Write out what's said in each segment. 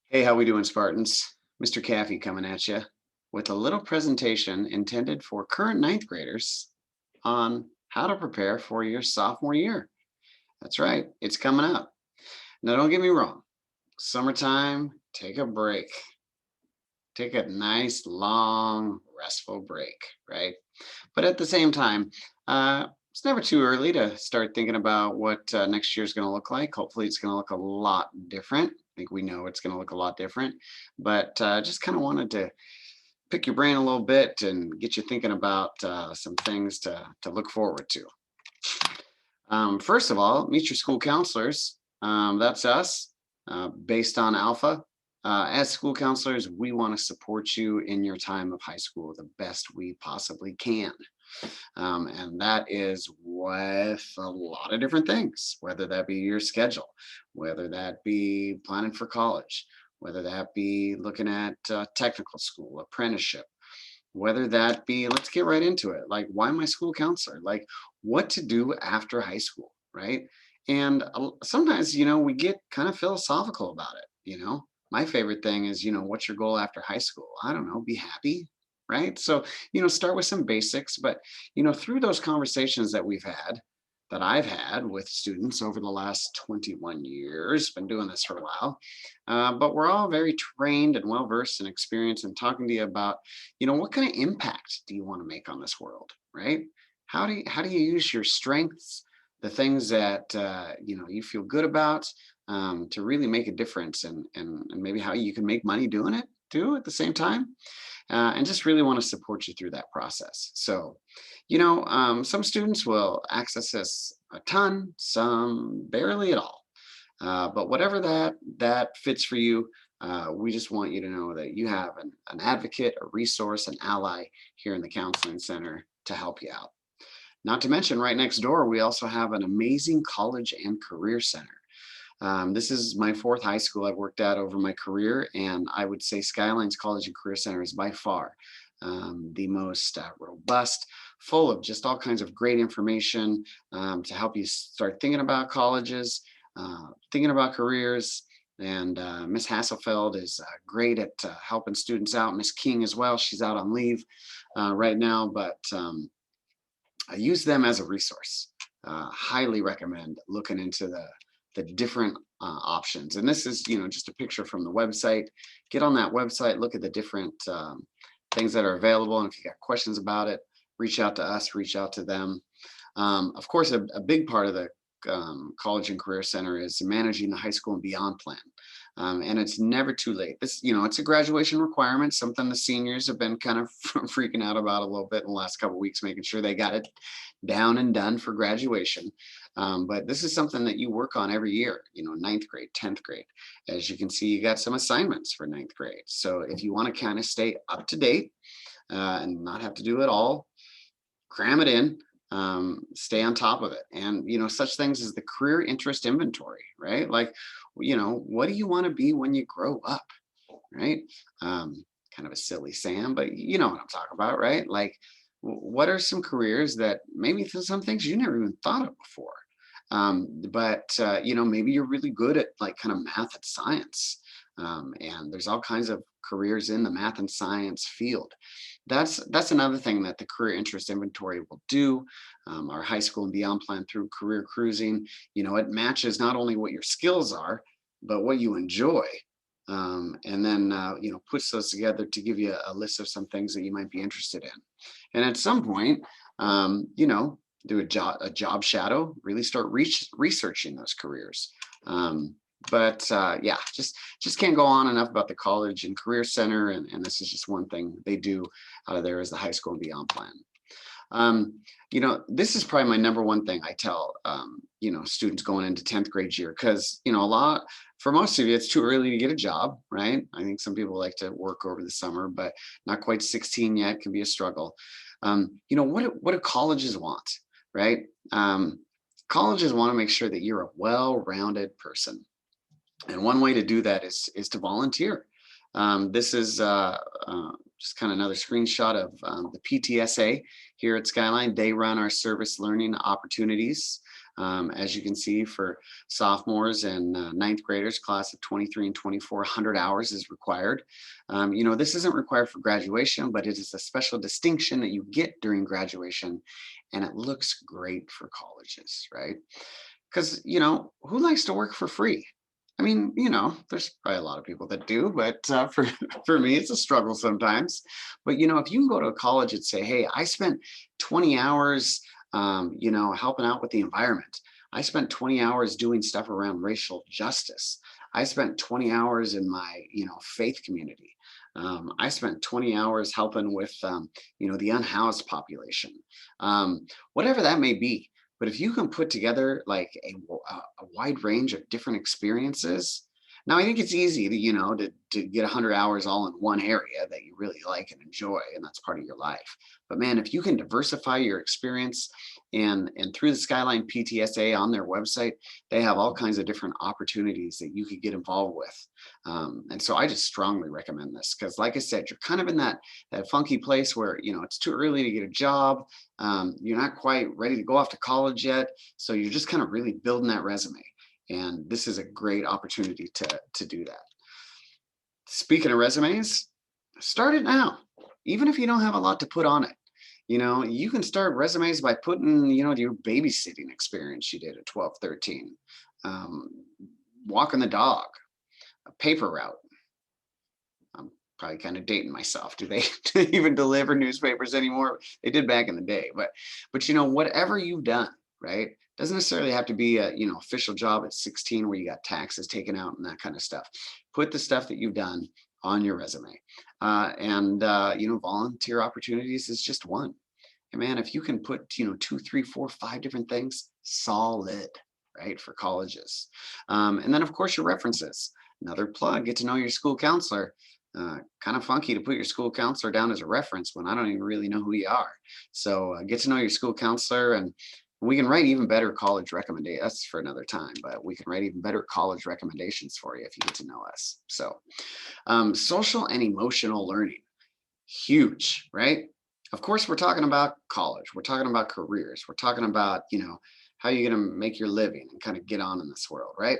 Hey, how we doing, Spartans? Mr. Caffey coming at you with a little presentation intended for current ninth graders on how to prepare for your sophomore year. That's right, it's coming up. Now, don't get me wrong. Summertime, take a break. Take a nice, long, restful break, right? But at the same time, it's never too early to start thinking about what next year's going to look like. Hopefully, it's going to look a lot different. I think we know it's going to look a lot different, but just kind of wanted to pick your brain a little bit and get you thinking about some things to look forward to. First of all, meet your school counselors. That's us, based on Alpha. As school counselors, we want to support you in your time of high school the best we possibly can. And that is with a lot of different things, whether that be your schedule, whether that be planning for college, whether that be looking at technical school, apprenticeship, whether that be, let's get right into it. Like, why my school counselor? Like, what to do after high school, right? And sometimes, we get kind of philosophical about it. My favorite thing is, what's your goal after high school? I don't know, be happy, right? So, start with some basics, but, through those conversations that I've had with students over the last 21 years, been doing this for a while, but we're all very trained and well versed and experienced in talking to you about what kind of impact do you want to make on this world, right? How do you use your strengths, the things that you feel good about, to really make a difference, and maybe how you can make money doing it too at the same time, and just really want to support you through that process. So, some students will access this a ton, some barely at all. But whatever that fits for you, we just want you to know that you have an advocate, a resource, an ally here in the counseling center to help you out. Not to mention, right next door, we also have an amazing college and career center. This is my fourth high school I've worked at over my career, and I would say Skyline's College and Career Center is by far the most robust, full of just all kinds of great information to help you start thinking about colleges, thinking about careers. And Miss Hasselfeld is great at helping students out. Miss King as well. She's out on leave right now, but I use them as a resource. Highly recommend looking into the different options. And this is, just a picture from the website. Get on that website, look at the different things that are available. And if you got questions about it, reach out to us, reach out to them. Of course, a big part of the College and Career Center is managing the high school and beyond plan. And it's never too late. It's a graduation requirement, something the seniors have been kind of freaking out about a little bit in the last couple of weeks, making sure they got it down and done for graduation. But this is something that you work on every year, ninth grade, 10th grade. As you can see, you got some assignments for ninth grade. So if you want to kind of stay up to date and not have to do it all, cram it in, stay on top of it. And such things as the career interest inventory, right? Like, what do you want to be when you grow up, right? Kind of a silly Sam, but you know what I'm talking about, right? Like, what are some careers that maybe some things you never even thought of before, but maybe you're really good at, like, kind of math and science, and there's all kinds of careers in the math and science field. That's another thing that the career interest inventory will do. Our high school and beyond plan through career cruising, it matches not only what your skills are, but what you enjoy. And then puts those together to give you a list of some things that you might be interested in. And at some point, do a job shadow, really start researching those careers. But yeah, just can't go on enough about the College and Career Center, and this is just one thing they do out of there is the high school and beyond plan. This is probably my number one thing I tell students going into 10th grade year, because for most of you, it's too early to get a job, right? I think some people like to work over the summer, but not quite 16 yet, can be a struggle. What do colleges want, right? Colleges want to make sure that you're a well-rounded person. And one way to do that is to volunteer. This is just kind of another screenshot of the PTSA here at Skyline. They run our service learning opportunities. As you can see, for sophomores and ninth graders, class of 23 and 24, 100 hours is required. This isn't required for graduation, but it is a special distinction that you get during graduation, and it looks great for colleges, right? Because, who likes to work for free? I mean, there's probably a lot of people that do, but for for me, it's a struggle sometimes. But if you can go to a college and say, "Hey, I spent 20 hours, helping out with the environment. I spent 20 hours doing stuff around racial justice. I spent 20 hours in my, faith community. I spent 20 hours helping with, the unhoused population, whatever that may be." But if you can put together like a wide range of different experiences, now I think it's easy to, to get 100 hours all in one area that you really like and enjoy, and that's part of your life. But man, if you can diversify your experience, and through the Skyline PTSA on their website, they have all kinds of different opportunities that you could get involved with. And so I just strongly recommend this because, like I said, you're kind of in that funky place where it's too early to get a job. You're not quite ready to go off to college yet, so you're just kind of really building that resume. And this is a great opportunity to do that. Speaking of resumes, start it now. Even if you don't have a lot to put on it, you can start resumes by putting, your babysitting experience you did at 12, 13, um, walking the dog, a paper route. I'm probably kind of dating myself. Do they even deliver newspapers anymore? They did back in the day, but whatever you've done, right? Doesn't necessarily have to be a official job at 16 where you got taxes taken out and that kind of stuff. Put the stuff that you've done on your resume, and volunteer opportunities is just one. And man, if you can put two, three, four, five different things, solid, right, for colleges. And then of course your references. Another plug: get to know your school counselor. Kind of funky to put your school counselor down as a reference when I don't even really know who you are. So get to know your school counselor, and we can write even better college recommendations. That's for another time, but we can write even better college recommendations for you if you get to know us. So social and emotional learning, huge, right? Of course, we're talking about college. We're talking about careers. We're talking about, how you're going to make your living and kind of get on in this world, right?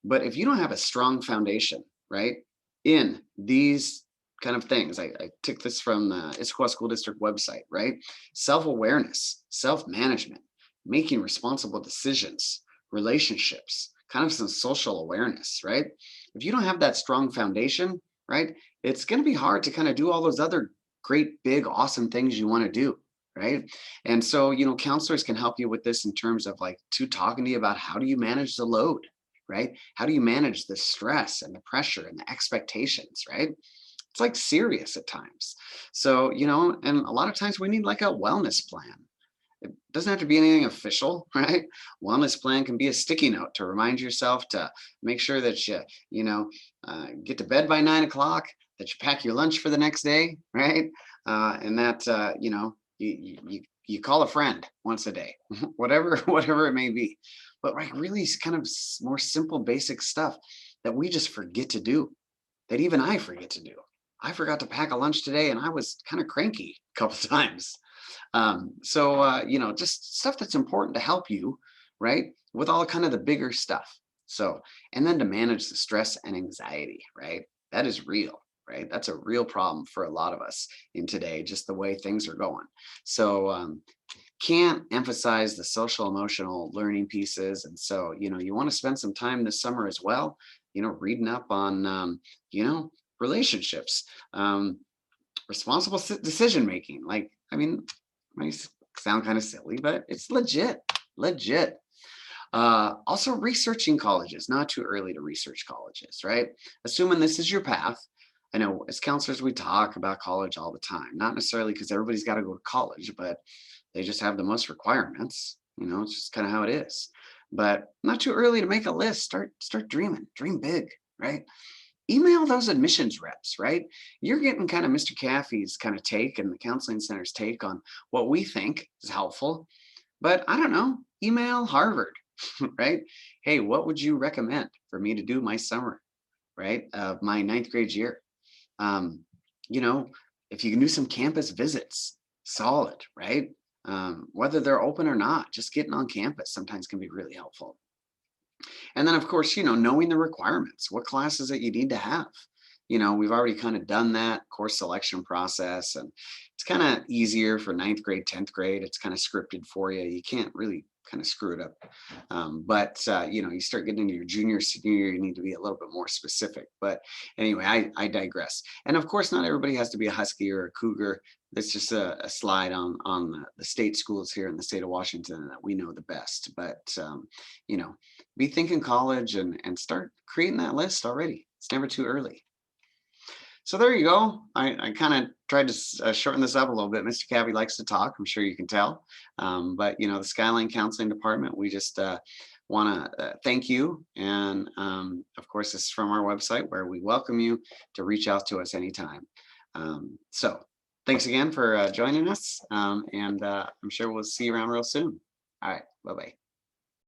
But if you don't have a strong foundation, right, in these kind of things, I took this from the Issaquah School District website, right? Self-awareness, self-management, making responsible decisions, relationships, kind of some social awareness, right? If you don't have that strong foundation, right, it's going to be hard to kind of do all those other great, big, awesome things you want to do, right? And so, counselors can help you with this in terms of like talking to you about how do you manage the load, right? How do you manage the stress and the pressure and the expectations, right? It's like serious at times. So, and a lot of times we need like a wellness plan. It doesn't have to be anything official, right? Wellness plan can be a sticky note to remind yourself to make sure that get to bed by 9 o'clock, that you pack your lunch for the next day, right? And that you call a friend once a day, whatever it may be. But like really kind of more simple, basic stuff that we just forget to do, that even I forget to do. I forgot to pack a lunch today, and I was kind of cranky a couple times. Just stuff that's important to help you, right? With all kind of the bigger stuff. So, and then to manage the stress and anxiety, right? That is real, right? That's a real problem for a lot of us in today, just the way things are going. So, can't emphasize the social emotional learning pieces. And so, you want to spend some time this summer as well, reading up on, relationships, responsible decision making. Like, I mean, might sound kind of silly, but it's legit, legit. Also researching colleges, not too early to research colleges, right? Assuming this is your path. I know as counselors, we talk about college all the time, not necessarily because everybody's got to go to college, but they just have the most requirements. It's just kind of how it is. But not too early to make a list. Start dreaming, dream big, right? Email those admissions reps, right? You're getting kind of Mr. Caffey's kind of take and the counseling center's take on what we think is helpful. But I don't know, email Harvard, right? Hey, what would you recommend for me to do my summer, right? Of my ninth grade year. Um, you know, if you can do some campus visits, solid, right? whether they're open or not. Just getting on campus sometimes can be really helpful. And then, of course, knowing the requirements, what classes that you need to have. We've already kind of done that course selection process, and it's kind of easier for ninth grade, 10th grade. It's kind of scripted for you. You can't really kind of screw it up. But you start getting into your junior, senior year, you need to be a little bit more specific. But anyway, I digress. And of course, not everybody has to be a Husky or a Cougar. That's just a slide on the state schools here in the state of Washington that we know the best. But you know, be thinking college and start creating that list already. It's never too early. So there you go. I kind of tried to shorten this up a little bit. Mr. Cabby likes to talk. I'm sure you can tell. But the Skyline Counseling Department, we just want to thank you. And of course, this is from our website where we welcome you to reach out to us anytime. So thanks again for joining us. And I'm sure we'll see you around real soon. All right. Bye bye.